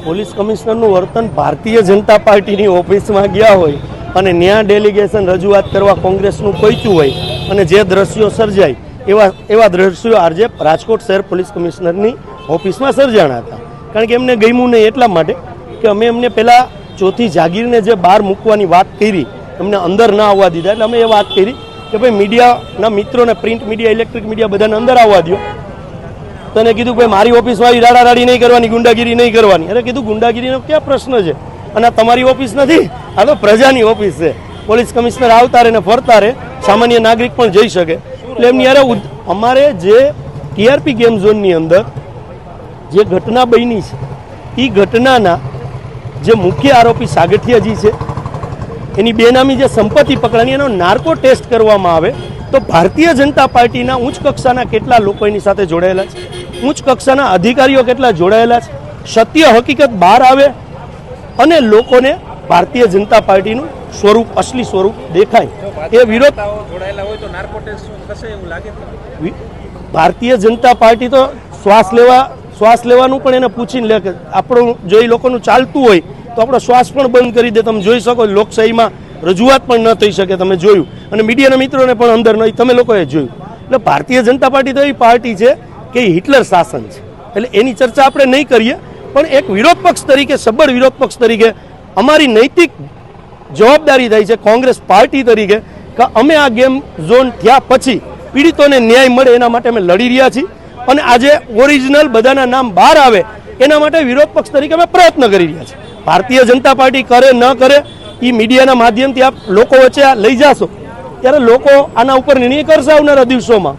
Police કમિશનરનું વર્તન ભારતીય જનતા પાર્ટીની ઓફિસમાં ગયા હોય અને ન્યા ડેલિગેશન રજૂઆત કરવા કોંગ્રેસનું પહોંચ્યું હોય અને જે દ્રશ્યો સર્જાય એવા દ્રશ્યો આજે રાજકોટ શહેર પોલીસ કમિશનરની ઓફિસમાં સર્જાણા હતા. કારણ કે એમને ગમ્યું નહીં એટલા માટે કે અમે એમને પહેલાં ચોથી જાગીરને જે બહાર મૂકવાની વાત કરી, એમને અંદર ના આવવા દીધા. એટલે અમે એ વાત કરી કે ભાઈ મીડિયાના મિત્રોને, પ્રિન્ટ મીડિયા, ઇલેક્ટ્રિક મીડિયા બધાને અંદર આવવા દો. તો એને કીધું ભાઈ મારી ઓફિસમાં આવી રાડારાડી નહીં કરવાની, ગુંડાગીરી નહીં કરવાની. અરે કીધું ગુંડાગીરીનો ક્યાં પ્રશ્ન છે? અને તમારી ઓફિસ નથી, આ તો પ્રજાની ઓફિસ છે. પોલીસ કમિશનર આવતા રહે ને ફરતા રહે, સામાન્ય નાગરિક પણ જઈ શકે. એટલે એમની યારે અમારે જે ટીઆરપી ગેમ ઝોનની અંદર જે ઘટના બની છે એ ઘટનાના જે મુખ્ય આરોપી સાગઠિયાજી છે, એની બેનામી જે સંપત્તિ પકડાની, એનો નાર્કો ટેસ્ટ કરવામાં આવે તો ભારતીય જનતા પાર્ટીના ઉચ્ચ કક્ષાના કેટલા લોકો એની સાથે જોડાયેલા છે, ઉચ્ચ કક્ષાના અધિકારીઓ કેટલા જોડાયેલા છે, સત્ય હકીકત બહાર આવે અને લોકોને ભારતીય જનતા પાર્ટીનું સ્વરૂપ, અસલી સ્વરૂપ દેખાય. એ વિરોધ ભારતીય જનતા પાર્ટી તો શ્વાસ લેવાનું પણ એને પૂછીને લે કે આપણું જો એ લોકોનું ચાલતું હોય તો આપણો શ્વાસ પણ બંધ કરી દે. તમે જોઈ શકો લોકશાહીમાં રજૂઆત પણ ન થઈ શકે, તમે જોયું. અને મીડિયાના મિત્રોને પણ અંદર નહીં, તમે લોકોએ જોયું. એટલે ભારતીય જનતા પાર્ટી તો એવી પાર્ટી છે કે હિટલર શાસન છે. એટલે એની ચર્ચા આપણે નહીં કરીએ, પણ એક વિરોધ પક્ષ તરીકે, સબળ વિરોધ પક્ષ તરીકે અમારી નૈતિક જવાબદારી થાય છે કોંગ્રેસ પાર્ટી તરીકે કે અમે આ ગેમ ઝોન થયા પછી પીડિતોને ન્યાય મળે એના માટે અમે લડી રહ્યા છીએ. અને આજે ઓરિજિનલ બધાના નામ બહાર આવે એના માટે વિરોધ પક્ષ તરીકે અમે પ્રયત્ન કરી રહ્યા છીએ. ભારતીય જનતા પાર્ટી કરે ન કરે એ મીડિયાના માધ્યમથી આપ લોકો વચ્ચે લઈ જાશો ત્યારે લોકો આના ઉપર નિર્ણય કરશે આવનારા દિવસોમાં.